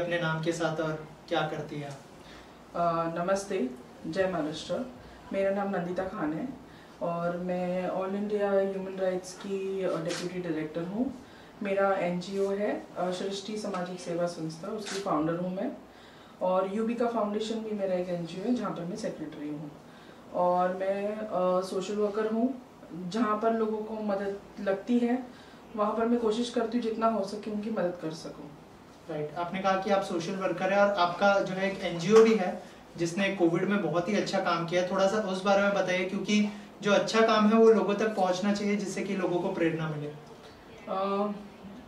अपने नाम के साथ और क्या करती है? नमस्ते, जय महाराष्ट्र। मेरा नाम नंदिता खान है और मैं ऑल इंडिया ह्यूमन राइट्स की डिप्यूटी डायरेक्टर हूँ। मेरा एनजीओ है सृष्टि सामाजिक सेवा संस्था, उसकी फाउंडर हूँ मैं। और यूबिका फाउंडेशन भी मेरा एक एनजीओ है जहाँ पर मैं सेक्रेटरी हूँ। और मैं सोशल वर्कर हूँ। जहाँ पर लोगों को मदद लगती है वहाँ पर मैं कोशिश करती हूँ जितना हो सके उनकी मदद कर सकूँ। राइट, आपने कहा कि आप सोशल वर्कर है और आपका जो है एक एनजीओ भी है जिसने कोविड में बहुत ही अच्छा काम किया है। थोड़ा सा उस बारे में बताइए, क्योंकि जो अच्छा काम है वो लोगों तक पहुंचना चाहिए जिससे कि लोगों को प्रेरणा मिले।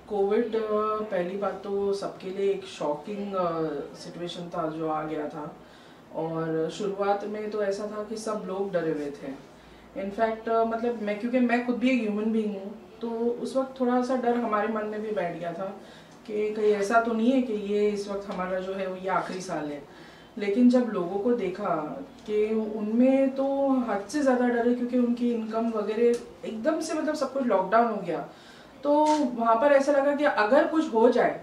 कोविड पहली बात तो सबके लिए एक शॉकिंग सिचुएशन था जो आ गया था। और शुरुआत में तो ऐसा था कि सब लोग डरे हुए थे। इनफैक्ट मतलब क्योंकि मैं खुद भी एक ह्यूमन बीइंग हूँ, तो उस वक्त थोड़ा सा डर हमारे मन में भी बैठ गया था कि कहीं ऐसा तो नहीं है कि ये इस वक्त हमारा जो है वो ये आखिरी साल है। लेकिन जब लोगों को देखा कि उनमें तो हद से ज़्यादा डर है, क्योंकि उनकी इनकम वगैरह एकदम से मतलब सब कुछ लॉकडाउन हो गया, तो वहाँ पर ऐसा लगा कि अगर कुछ हो जाए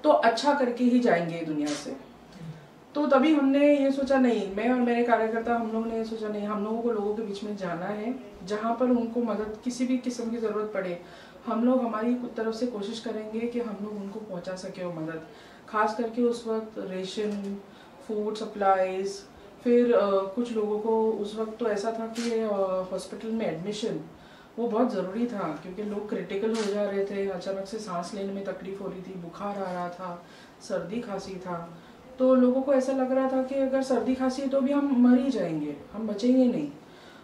तो अच्छा करके ही जाएंगे दुनिया से। तो तभी हमने ये सोचा, नहीं, मैं और मेरे कार्यकर्ता हम लोगों ने ये सोचा, नहीं, हम लोगों को लोगों के बीच में जाना है। जहाँ पर उनको मदद किसी भी किस्म की ज़रूरत पड़े, हम लोग हमारी तरफ से कोशिश करेंगे कि हम लोग उनको पहुँचा सके वो मदद। खास करके उस वक्त रेशन, फूड सप्लाईज, फिर कुछ लोगों को उस वक्त तो ऐसा था कि हॉस्पिटल में एडमिशन वो बहुत ज़रूरी था, क्योंकि लोग क्रिटिकल हो जा रहे थे। अचानक से सांस लेने में तकलीफ हो रही थी, बुखार आ रहा था, सर्दी खांसी था। तो लोगों को ऐसा लग रहा था कि अगर सर्दी खांसी है तो भी हम मर ही जाएंगे, हम बचेंगे नहीं।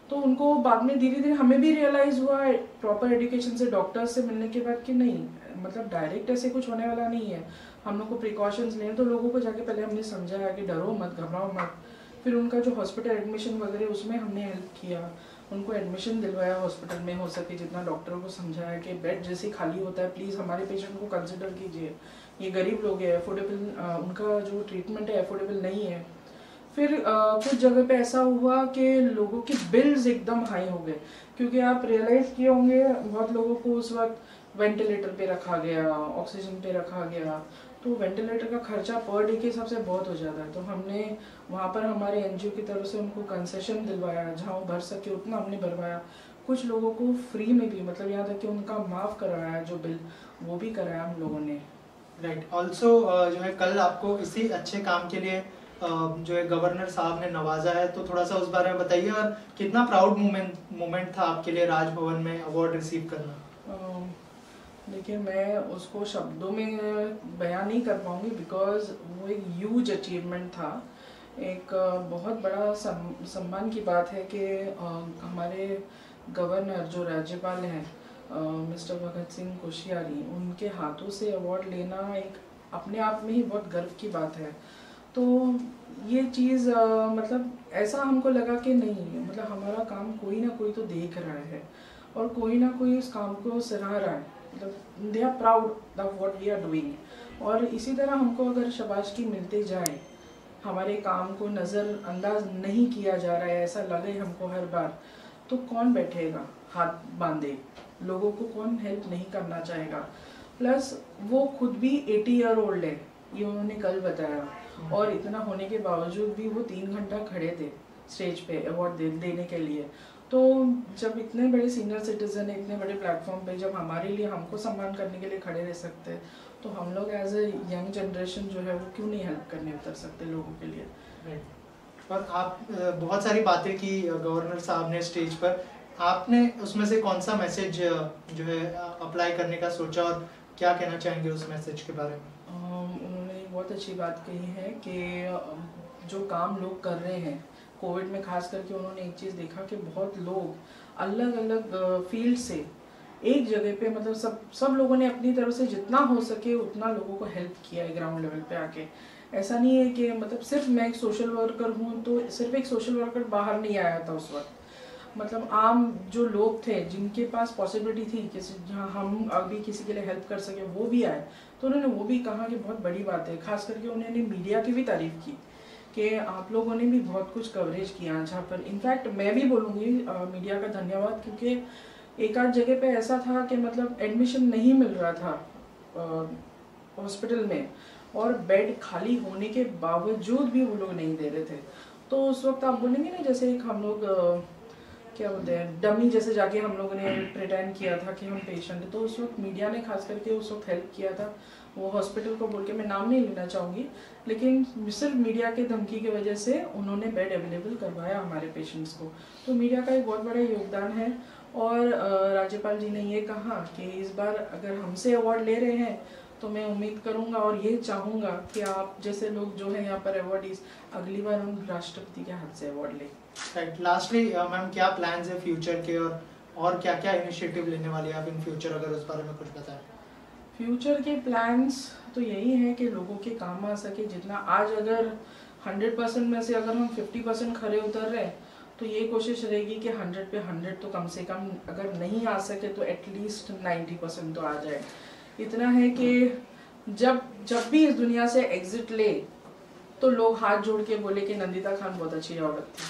तो उनको बाद में धीरे धीरे हमें भी रियलाइज़ हुआ प्रॉपर एजुकेशन से, डॉक्टर्स से मिलने के बाद कि नहीं, मतलब डायरेक्ट ऐसे कुछ होने वाला नहीं है, हम लोग को प्रिकॉशंस लें। तो लोगों को जाके पहले हमने समझाया कि डरो मत, घबराओ मत। फिर उनका जो हॉस्पिटल एडमिशन वगैरह उसमें हमने हेल्प किया, उनको एडमिशन दिलवाया हॉस्पिटल में, हो सके जितना डॉक्टरों को समझाया कि बेड जैसे खाली होता है प्लीज़ हमारे पेशेंट को कंसिडर कीजिए, ये गरीब लोग हैं, अफोर्डेबल उनका जो ट्रीटमेंट है अफोर्डेबल नहीं है। फिर कुछ जगह पे ऐसा हुआ कि लोगों की बिल्स एकदम हाई हो गए, क्योंकि आप रियलाइज़ किए होंगे बहुत लोगों को उस वक्त वेंटिलेटर पे रखा गया, ऑक्सीजन पे रखा गया। तो वेंटिलेटर का खर्चा पर डे के हिसाब से बहुत हो जाता है। तो हमने वहाँ पर हमारे एनजीओ की तरफ से उनको कंसेशन दिलवाया, जहाँ वो भर सके उतना हमने भरवाया। कुछ लोगों को फ्री में भी, मतलब यहाँ तक कि उनका माफ़ करवाया जो बिल, वो भी कराया हम लोगों ने। राइट, ऑल्सो जो है कल आपको इसी अच्छे काम के लिए जो है गवर्नर साहब ने नवाजा है, तो थोड़ा सा उस बारे में बताइए। और कितना प्राउड मोमेंट था आपके लिए राजभवन में अवार्ड रिसीव करना? देखिए, मैं उसको शब्दों में बयान नहीं कर पाऊँगी, बिकॉज वो एक ह्यूज अचीवमेंट था। एक बहुत बड़ा सम्मान की बात है कि हमारे गवर्नर जो राज्यपाल हैं मिस्टर भगत सिंह कोश्यारी, उनके हाथों से अवार्ड लेना एक अपने आप में ही बहुत गर्व की बात है। तो ये चीज़ मतलब ऐसा हमको लगा कि नहीं, मतलब हमारा काम कोई ना कोई तो देख रहा है और कोई ना कोई उस काम को सराह रहा है, मतलब they are proud of what we are doing. और इसी तरह हमको अगर शाबाशी मिलते जाए, हमारे काम को नज़रअंदाज नहीं किया जा रहा है, ऐसा लगे हमको हर बार, तो कौन बैठेगा हाथ बांधे, लोगों को कौन हेल्प नहीं करना चाहेगा। प्लस वो खुद भी 80 ईयर ओल्ड है, ये उन्होंने कल बताया, और इतना होने के बावजूद भी वो 3 घंटा खड़े थे स्टेज पे अवार्ड देने के लिए। तो जब इतने बड़े सीनियर सिटीजन है, इतने बड़े प्लेटफॉर्म पे जब हमारे लिए, हमको सम्मान करने के लिए खड़े रह सकते हैं, तो हम लोग एज ए यंग जनरेशन जो है वो क्यों नहीं हेल्प करने उतर सकते लोगों के लिए। और आप बहुत सारी बातें की गवर्नर साहब ने स्टेज पर, आपने उसमें से कौन सा मैसेज जो है अप्लाई करने का सोचा और क्या कहना चाहेंगे उस मैसेज के बारे में? उन्होंने बहुत अच्छी बात कही है कि जो काम लोग कर रहे हैं कोविड में, खास करके उन्होंने एक चीज़ देखा कि बहुत लोग अलग अलग फील्ड से एक जगह पे, मतलब सब लोगों ने अपनी तरफ से जितना हो सके उतना लोगों को हेल्प किया है ग्राउंड लेवल पे आके। ऐसा नहीं है कि मतलब सिर्फ मैं एक सोशल वर्कर हूँ तो सिर्फ एक सोशल वर्कर बाहर नहीं आया था उस वक्त, मतलब आम जो लोग थे जिनके पास पॉसिबिलिटी थी कि जहाँ हम अभी किसी के लिए हेल्प कर सके वो भी आए। तो उन्होंने वो भी कहा कि बहुत बड़ी बात है। खास करके उन्होंने मीडिया की भी तारीफ की कि आप लोगों ने भी बहुत कुछ कवरेज किया, जहाँ पर इनफैक्ट मैं भी बोलूँगी मीडिया का धन्यवाद, क्योंकि एक आध जगह पे ऐसा था कि मतलब एडमिशन नहीं मिल रहा था हॉस्पिटल में, और बेड खाली होने के बावजूद भी वो लोग नहीं दे रहे थे। तो उस वक्त आप बोलेंगे ना, जैसे एक हम लोग क्या बोलते हैं, डमी जैसे जाके हम लोगों ने प्रिटेंड किया था कि हम पेशेंट हैं। तो उस वक्त मीडिया ने खास करके उस वक्त हेल्प किया था। वो हॉस्पिटल को बोल के, मैं नाम नहीं लेना चाहूँगी, लेकिन सिर्फ मीडिया के धमकी की वजह से उन्होंने बेड अवेलेबल करवाया हमारे पेशेंट्स को। तो मीडिया का एक बहुत बड़ा योगदान है। और राज्यपाल जी ने ये कहा कि इस बार अगर हमसे अवार्ड ले रहे हैं तो मैं उम्मीद करूंगा और ये चाहूँगा कि आप जैसे लोग जो है यहाँ पर अवार्डीज अगली बार हम राष्ट्रपति के हाथ से अवार्ड लें। राइट, लास्टली मैम क्या प्लान्स है फ्यूचर के, और क्या क्या इनिशिएटिव लेने वाले हैं आप इन फ्यूचर, अगर उस बारे में कुछ बताएं। फ्यूचर के प्लान्स तो यही है कि लोगों के काम आ सके जितना। आज अगर 100% में से अगर हम 50% खरे उतर रहे हैं तो ये कोशिश रहेगी कि 100 पे 100 तो कम से कम, अगर नहीं आ सके तो एटलीस्ट 90% तो आ जाए। इतना है कि जब भी इस दुनिया से एग्जिट ले तो लोग हाथ जोड़ के बोले कि नंदिता खान बहुत अच्छी औरत थी।